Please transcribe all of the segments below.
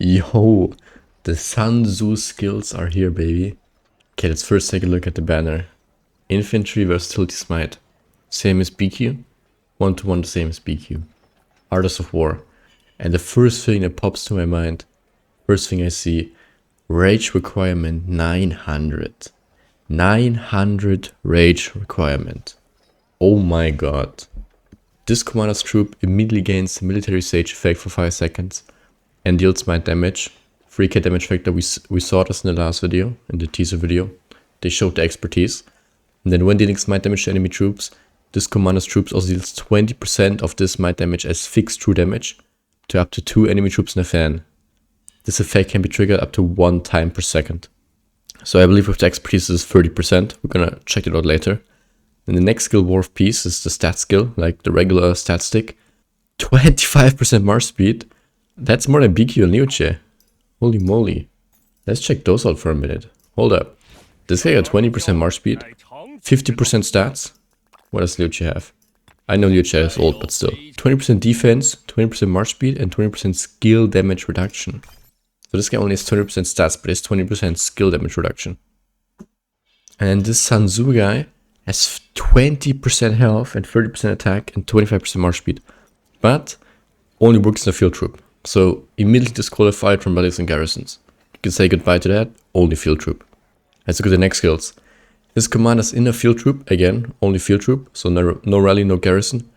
Yo, the Tzu skills are here, baby. Okay, let's first take a look at the banner. Infantry versatility smite. Same as BQ. 1-to-1 the same as BQ. Artists of War. And the first thing that pops to my mind, first thing I see, rage requirement 900. 900 rage requirement. Oh my god. This commander's troop immediately gains military sage effect for 5 seconds and deals smite damage. 3k damage factor, we saw this in the last video, in the teaser video. They showed the expertise. And then when dealing smite damage to enemy troops, this commander's troops also deals 20% of this smite damage as fixed true damage to up to 2 enemy troops in a fan. This effect can be triggered up to 1 time per second. So I believe with the expertise this is 30%. We're gonna check it out later. And the next skill, War of Peace, is the stat skill, like the regular stat stick. 25% march speed. That's more than BQ and Liuche. Holy moly. Let's check those out for a minute. Hold up. This guy got 20% march speed, 50% stats. What does Liuche have? I know Liuche is old, but still. 20% defense, 20% march speed, and 20% skill damage reduction. So this guy only has 20% stats, but has 20% skill damage reduction. And this Tzu guy has 20% health and 30% attack and 25% march speed. But only works in a field troop. So immediately disqualified from rallies and garrisons. You can say goodbye to that, only field troop. Let's look at the next skills. This commander's in a field troop, again, only field troop. So no rally, no garrison.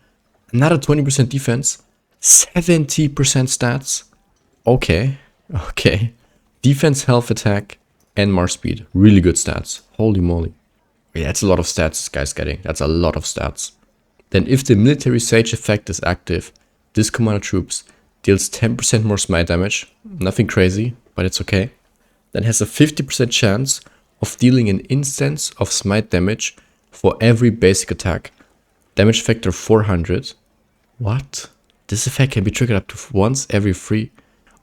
Another 20% defense, 70% stats. Okay. Defense, health, attack, and march speed. Really good stats. Holy moly. Yeah, that's a lot of stats this guy's getting. That's a lot of stats. Then if the military sage effect is active, this commander troops deals 10% more smite damage. Nothing crazy, but it's okay. Then has a 50% chance of dealing an instance of smite damage for every basic attack. Damage factor 400. What? This effect can be triggered up to once every 3.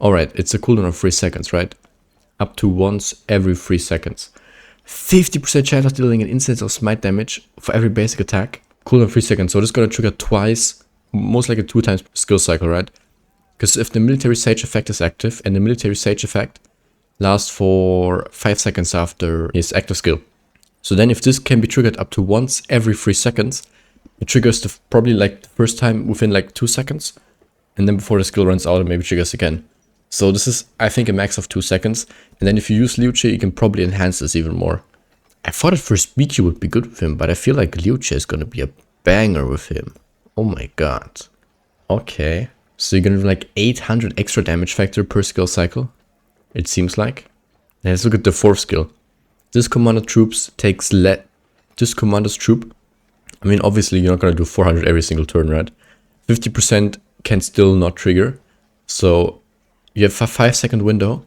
Alright, it's a cooldown of 3 seconds, right? Up to once every 3 seconds. 50% chance of dealing an instance of smite damage for every basic attack. Cooldown 3 seconds, so this is gonna trigger twice, most likely 2 times per skill cycle, right? Because if the military sage effect is active, and the military sage effect lasts for 5 seconds after his active skill. So then if this can be triggered up to once every 3 seconds, it triggers probably like the first time within like 2 seconds. And then before the skill runs out, it maybe triggers again. So this is, I think, a max of 2 seconds. And then if you use Liuche, you can probably enhance this even more. I thought at first BQ would be good with him, but I feel like Liuche is going to be a banger with him. Oh my god. Okay. So you're going to do like 800 extra damage factor per skill cycle, it seems like. And let's look at the 4th skill. This commander troops takes this commander's troop. I mean, obviously you're not going to do 400 every single turn, right? 50% can still not trigger. So you have a 5-second window,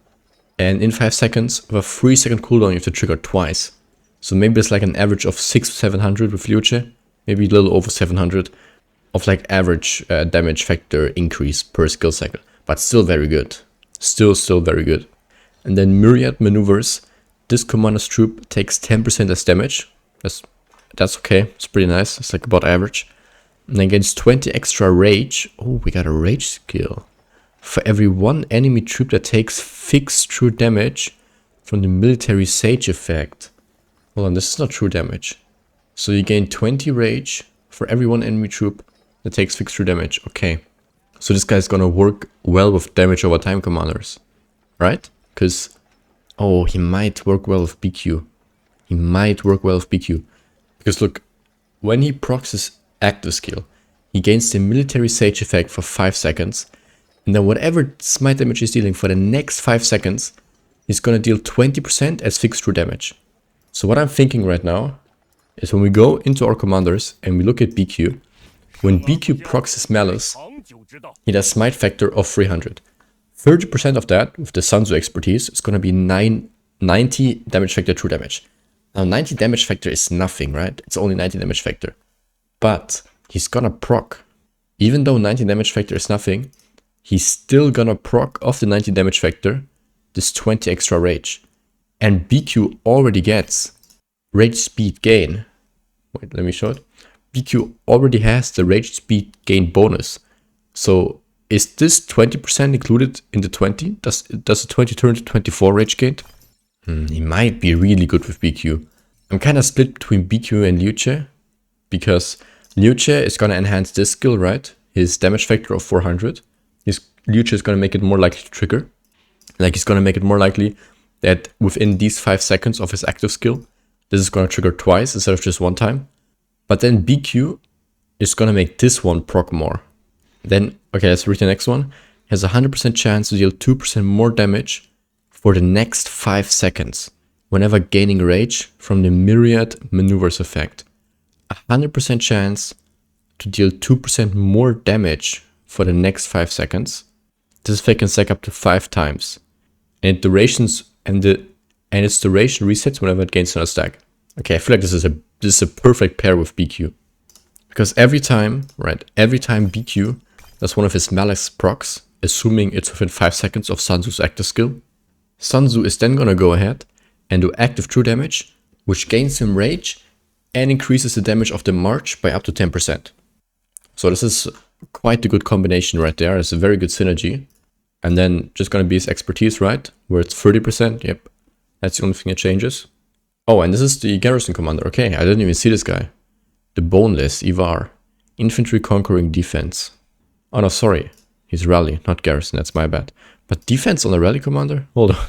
and in 5 seconds, with a 3-second cooldown, you have to trigger twice. So maybe it's like an average of 600-700 with Liuche, maybe a little over 700 of like average damage factor increase per skill cycle, but still very good. Still very good. And then Myriad Maneuvers. This commander's troop takes 10% less damage. That's okay. It's pretty nice. It's like about average. And against 20 extra rage. Oh, we got a rage skill. For every 1 enemy troop that takes fixed true damage from the military sage effect. Hold on, this is not true damage. So you gain 20 rage for every 1 enemy troop that takes fixed true damage. Okay. So this guy's gonna work well with damage over time commanders. Right? Because, oh, he might work well with BQ. He might work well with BQ. Because look, when he procs his active skill, he gains the military sage effect for 5 seconds. And then whatever smite damage he's dealing for the next 5 seconds, he's gonna deal 20% as fixed true damage. So what I'm thinking right now is when we go into our commanders and we look at BQ, when BQ procs his malice, he does smite factor of 300. 30% of that, with the Tzu expertise, is gonna be 90 damage factor true damage. Now 90 damage factor is nothing, right? It's only 90 damage factor. But he's gonna proc. Even though 90 damage factor is nothing, he's still gonna proc off the 90 damage factor this 20 extra rage. And BQ already gets rage speed gain. Wait, let me show it. BQ already has the rage speed gain bonus. So Is this 20% included in the 20? Does the 20 turn to 24 rage gained? He might be really good with BQ. I'm kind of split between BQ and Liu Che, because Liu Che is going to enhance this skill, right? His damage factor of 400. Liu Che is going to make it more likely to trigger. Like, he's going to make it more likely that within these 5 seconds of his active skill, this is going to trigger twice instead of just one time. But then BQ is going to make this one proc more. Then, okay, let's read the next one. Has a 100% chance to deal 2% more damage for the next 5 seconds whenever gaining rage from the myriad maneuvers effect. 100% chance to deal 2% more damage for the next 5 seconds. This effect can stack up to 5 times. And its duration resets whenever it gains another stack. Okay, I feel like this is a perfect pair with BQ. Because every time BQ does one of his Hallux procs, assuming it's within 5 seconds of Sun Tzu's active skill, Sun Tzu is then gonna go ahead and do active true damage, which gains him rage and increases the damage of the march by up to 10%. So this is quite a good combination right there. It's a very good synergy. And then just gonna be his expertise, right? Where it's 30%, yep. That's the only thing that changes. Oh, and this is the garrison commander. Okay, I didn't even see this guy. The boneless Ivar. Infantry conquering defense. Oh no, sorry. He's rally, not garrison, that's my bad. But defense on a rally commander? Hold on.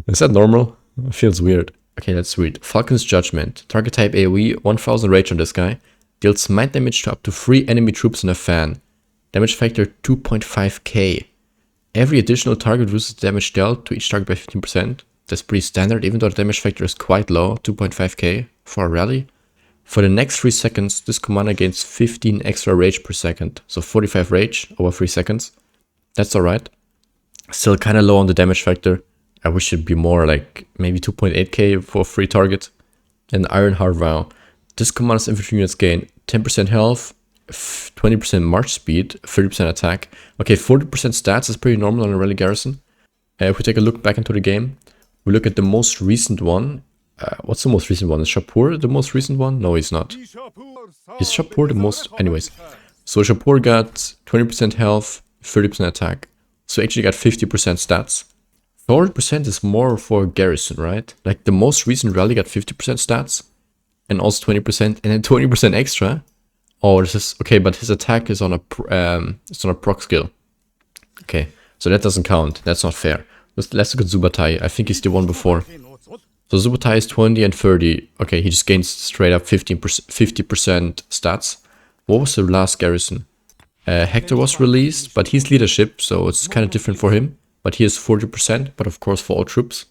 Is that normal? It feels weird. Okay, let's read. Falcon's Judgment. Target type AoE, 1000 rage on this guy. Deals smite damage to up to 3 enemy troops in a fan. Damage factor 2.5k. Every additional target reduces damage dealt to each target by 15%. That's pretty standard, even though the damage factor is quite low, 2.5k for a rally. For the next 3 seconds, this commander gains 15 extra rage per second. So 45 rage over 3 seconds. That's alright. Still kind of low on the damage factor. I wish it'd be more, like maybe 2.8k for a free target. And Ironheart Vow. This commander's infantry units gain 10% health, 20% march speed, 30% attack. Okay, 40% stats is pretty normal on a rally garrison. If we take a look back into the game, we look at the most recent one. What's the most recent one? Is Shapur the most recent one? No, he's not. Is Shapur the most? Anyways, so Shapur got 20% health, 30% attack. So actually got 50% stats. 40% is more for garrison, right? Like the most recent rally got 50% stats and also 20% and then 20% extra. Oh, this is okay, but his attack is on a proc skill. Okay, so that doesn't count. That's not fair. Let's look at Zubatai. I think he's the one before. So Zubatai is 20 and 30. Okay, he just gains straight up 50% stats. What was the last garrison? Hector was released, but he's leadership, so it's kind of different for him. But he has 40%, but of course for all troops.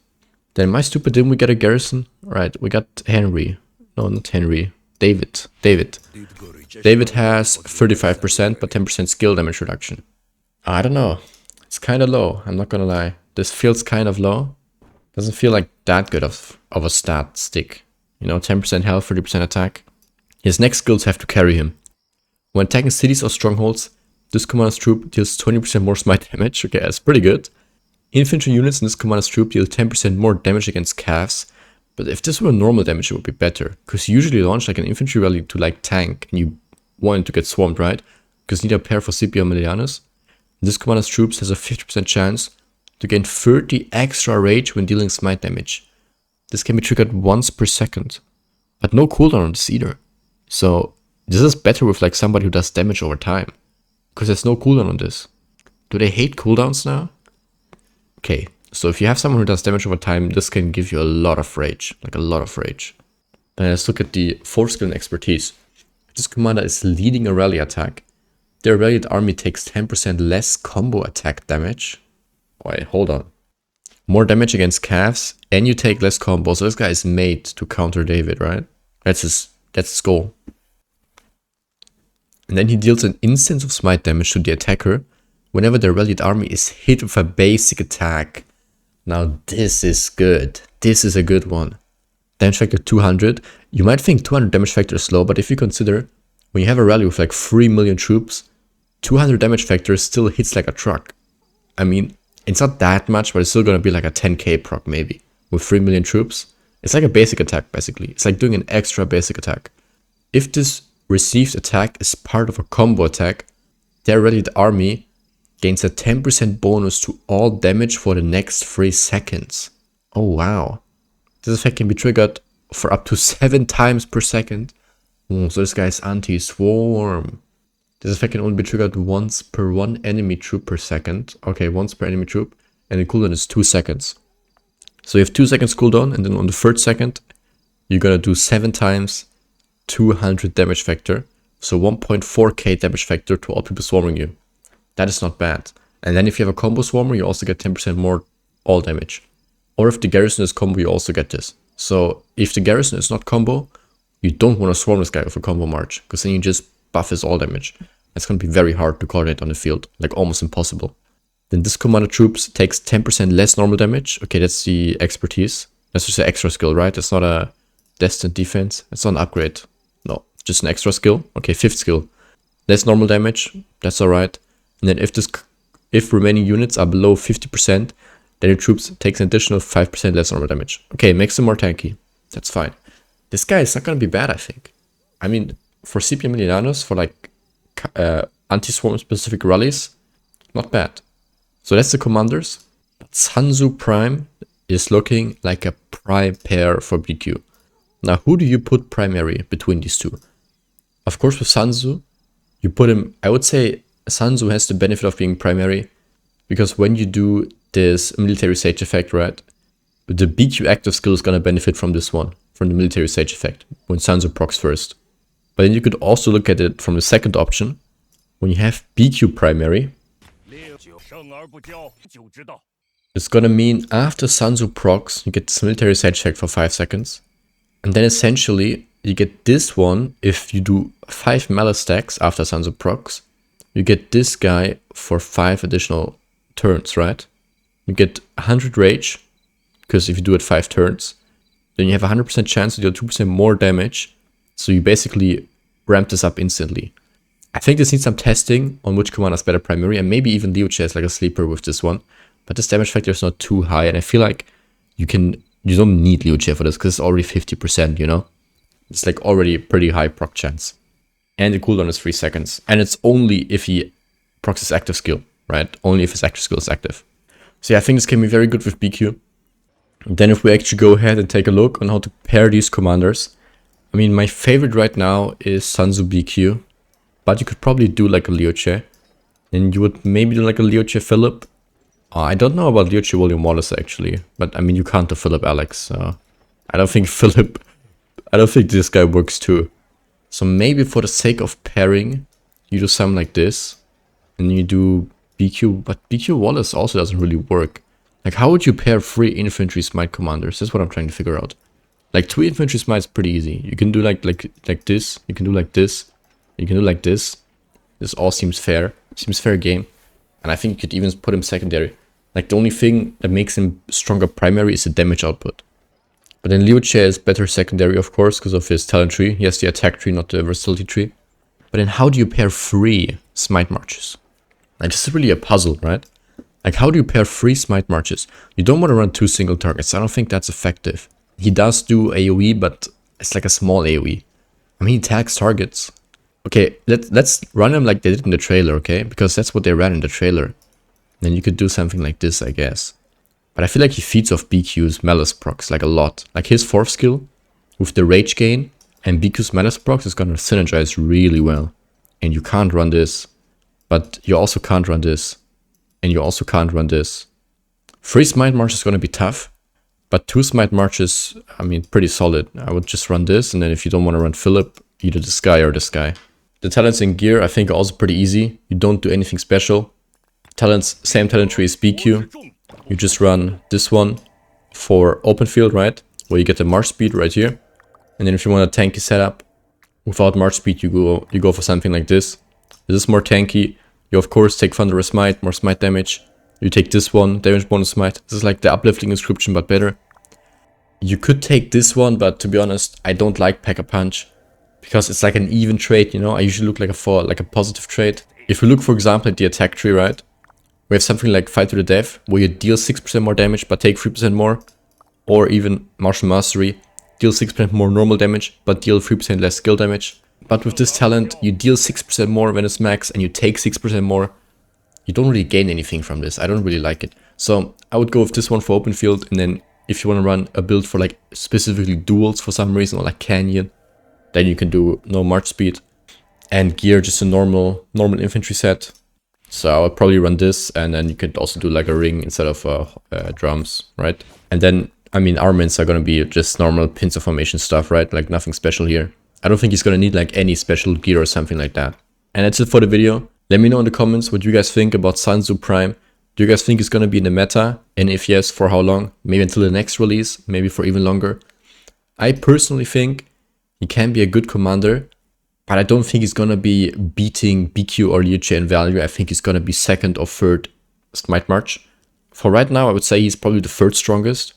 Then my stupid, didn't we get a garrison? Right, we got Henry. No, not Henry. David. David has 35%, but 10% skill damage reduction. I don't know. It's kind of low, I'm not gonna lie. This feels kind of low. Doesn't feel like that good of a stat stick. You know, 10% health, 30% attack. His next skills have to carry him. When attacking cities or strongholds, this commander's troop deals 20% more smite damage. Okay, that's pretty good. Infantry units in this commander's troop deal 10% more damage against calves. But if this were normal damage, it would be better. Because you usually launch like an infantry rally to like tank and you want it to get swarmed, right? Because you need a pair for Scipio Emilianus. This commander's troops has a 50% chance to gain 30 extra rage when dealing smite damage. This can be triggered once per second. But no cooldown on this either. So this is better with like somebody who does damage over time. Because there's no cooldown on this. Do they hate cooldowns now? Okay, so if you have someone who does damage over time, this can give you a lot of rage. Like a lot of rage. Then let's look at the 4th skill and expertise. This commander is leading a rally attack. Their rallied army takes 10% less combo attack damage. Wait, hold on. More damage against calves, and you take less combo. So this guy is made to counter David, right? That's his goal. And then he deals an instance of smite damage to the attacker whenever the rallied army is hit with a basic attack. Now this is good. This is a good one. Damage factor 200. You might think 200 damage factor is low, but if you consider when you have a rally with like 3 million troops, 200 damage factor still hits like a truck. I mean, it's not that much, but it's still gonna be like a 10k proc maybe. With 3 million troops. It's like a basic attack basically. It's like doing an extra basic attack. If this received attack is part of a combo attack, their rallied army Gains a 10% bonus to all damage for the next 3 seconds. Oh wow. This effect can be triggered for up to 7 times per second. Oh, so this guy is anti-swarm. This effect can only be triggered once per 1 enemy troop per second. Okay, once per enemy troop. And the cooldown is 2 seconds. So you have 2 seconds cooldown, and then on the 3rd second, you're gonna do 7 times 200 damage factor. So 1.4k damage factor to all people swarming you. That is not bad. And then if you have a combo swarmer, you also get 10% more all damage. Or if the garrison is combo, you also get this. So if the garrison is not combo, you don't want to swarm this guy with a combo march, because then you just buff his all damage. It's going to be very hard to coordinate on the field, like almost impossible. Then this commander troops takes 10% less normal damage. Okay, that's the expertise. That's just an extra skill, right? It's not a destined defense. It's not an upgrade. No, just an extra skill. Okay, 5th skill. Less normal damage. That's alright. And then if remaining units are below 50%, then your troops takes an additional 5% less normal damage. Okay, makes them more tanky. That's fine. This guy is not going to be bad, I think. I mean, for CP Milionanos, for like anti-swarm specific rallies, not bad. So that's the commanders. But Tzu Prime is looking like a prime pair for BQ. Now, who do you put primary between these two? Of course, with Tzu, you put him, I would say Tzu has the benefit of being primary, because when you do this military sage effect, right, the BQ active skill is going to benefit from this one, from the military sage effect, when Tzu procs first. But then you could also look at it from the second option, when you have BQ primary. It's going to mean after Tzu procs, you get this military sage effect for 5 seconds. And then essentially, you get this one if you do 5 malice stacks after Tzu procs. You get this guy for 5 additional turns, right? You get 100 rage, because if you do it 5 turns, then you have a 100% chance to deal 2% more damage. So you basically ramp this up instantly. I think this needs some testing on which commander is better primary, and maybe even Liu Che is like a sleeper with this one. But this damage factor is not too high, and I feel like you don't need Liu Che for this, because it's already 50%, you know? It's like already a pretty high proc chance. And the cooldown is 3 seconds. And it's only if he procs his active skill, right? Only if his active skill is active. So yeah, I think this can be very good with BQ. And then if we actually go ahead and take a look on how to pair these commanders. I mean, my favorite right now is Tzu BQ. But you could probably do like a Liu Che. And you would maybe do like a Liu Che Philip. I don't know about Liu Che William Wallace actually. But I mean, you can't do Philip Alex. I don't think I don't think this guy works too. So maybe for the sake of pairing, you do something like this. And you do BQ, but BQ Wallace also doesn't really work. Like, how would you pair 3 infantry smite commanders? That's what I'm trying to figure out. Like, 2 infantry smite is pretty easy. You can do like this. You can do like this. You can do like this. This all seems fair. Seems fair game. And I think you could even put him secondary. Like, the only thing that makes him stronger primary is the damage output. But then Liu Che is better secondary, of course, because of his talent tree. He has the attack tree, not the versatility tree. But then how do you pair 3 smite marches? Like, this is really a puzzle, right? Like, how do you pair 3 smite marches? You don't want to run 2 single targets. I don't think that's effective. He does do AoE, but it's like a small AoE. I mean, he tags targets. Okay, let's run him like they did in the trailer, okay? Because that's what they ran in the trailer. Then you could do something like this, I guess. But I feel like he feeds off BQ's Malice procs like a lot. Like his 4th skill with the Rage gain and BQ's Malice procs is gonna synergize really well. And you can't run this. But you also can't run this. And you also can't run this. 3 Smite March is gonna be tough. But 2 Smite Marches, I mean, pretty solid. I would just run this, and then if you don't want to run Philip, either this guy or this guy. The talents in gear, I think, are also pretty easy. You don't do anything special. Talents, same talent tree as BQ. You just run this one for open field, right? Where you get the march speed right here. And then if you want a tanky setup without march speed, you go for something like this. This is more tanky. You of course take Thunderous Smite, more smite damage. You take this one, damage bonus smite. This is like the uplifting inscription, but better. You could take this one, but to be honest, I don't like Pack-a-Punch. Because it's like an even trade, you know? I usually look like a positive trade. If we look, for example, at the attack tree, right? We have something like Fight to the Death, where you deal 6% more damage, but take 3% more. Or even Martial Mastery, deal 6% more normal damage, but deal 3% less skill damage. But with this talent, you deal 6% more when it's max, and you take 6% more. you don't really gain anything from this. I don't really like it. So I would go with this one for open field, and then if you want to run a build for like specifically duels for some reason, or like canyon, then you can do no march speed and gear just a normal infantry set. So I would probably run this, and then you could also do like a ring instead of drums, right? And then, I mean, armaments are going to be just normal pincer formation stuff, right? Like nothing special here. I don't think he's going to need like any special gear or something like that. And that's it for the video. Let me know in the comments what you guys think about Tzu Prime. Do you guys think it's going to be in the meta? And if yes, for how long? Maybe until the next release, maybe for even longer. I personally think he can be a good commander, but I don't think he's going to be beating BQ or Liu in value. I think he's going to be second or third Smite March. For right now, I would say he's probably the third strongest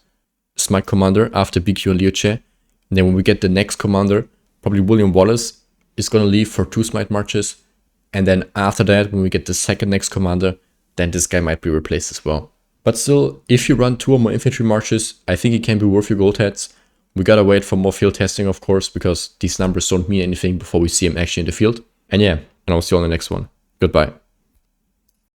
Smite commander after BQ and Liu. And then when we get the next commander, probably William Wallace is going to leave for 2 Smite Marches. And then after that, when we get the second next commander, then this guy might be replaced as well. But still, if you run 2 or more infantry marches, I think it can be worth your gold heads. We gotta wait for more field testing, of course, because these numbers don't mean anything before we see him actually in the field. And yeah, and I'll see you on the next one. Goodbye.